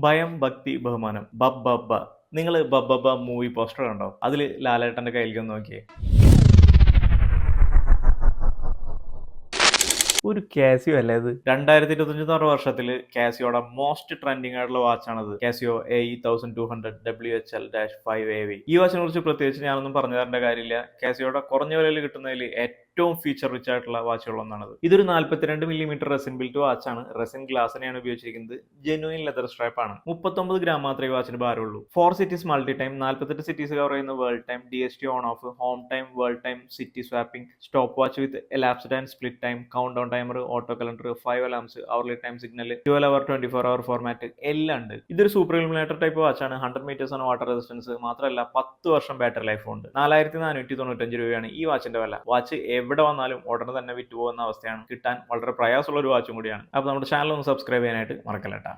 ഭയം, ഭക്തി, ബഹുമാനം. ബബ്ബബ്ബ. നിങ്ങള് ബബ്ബബ്ബ മൂവി പോസ്റ്റർ കണ്ടോ? അതില് ലാലേട്ടന്റെ കയ്യിലേക്ക് നോക്കിയേ. ഒരു കാസിയോ അല്ലേ ഇത്? 2025 വർഷത്തില് കാസിയോടെ മോസ്റ്റ് ട്രെൻഡിങ് ആയിട്ടുള്ള വാച്ചാണത്. Casio AE1200 WHL-5AV. ഈ വാച്ചിനെ കുറിച്ച് പ്രത്യേകിച്ച് ഞാനൊന്നും പറഞ്ഞു തരേണ്ട കാര്യമില്ല. കാസിയോടെ കുറഞ്ഞ വിലയിൽ കിട്ടുന്നതിൽ ഏറ്റവും ഫീച്ചർ റിച്ച് ആയിട്ടുള്ള വാച്ചുകളൊന്നാണത്. ഇതൊരു 42 മില്ലിമീറ്റർ റെസിൻ ബിൽറ്റ് വാച്ചാണ്. റെസിൻ ഗ്ലാസിനെയാണ് ഉപയോഗിച്ചിരിക്കുന്നത്. ജെനുവിൻ ലെതർ സ്ട്രാപ്പ് ആണ്. 39 ഗ്രാം മാത്രമേ ഈ വാച്ചിന് ഭാരമുള്ളൂ. 4 cities multi time, 48 cities cover ചെയ്യുന്ന world time, DST on off, home time, world time, city swapping, stopwatch with elapsed and split time, count down timer, auto calendar, 5 alarms, hourly time signal, 12 hour 24 hour format എല്ലാം ഉണ്ട്. ഇതൊരു super illuminator type വാച്ചാണ്. 100 metres ആണ് water resistance. മാത്രമല്ല 10 വർഷം battery life ഉണ്ട്. 4495 രൂപയാണ് ഈ വാച്ചിന്റെ വില. വാച്ച് എവിടെ വന്നാലും ഉടനെ തന്നെ വിറ്റുപോകുന്ന അവസ്ഥയാണ്. കിട്ടാൻ വളരെ പ്രയാസമുള്ള ഒരു വാച്ചും കൂടിയാണ്. അപ്പോൾ നമ്മുടെ ചാനൽ ഒന്ന് സബ്സ്ക്രൈബ് ചെയ്യാനായിട്ട് മറക്കല്ലേട്ടാ.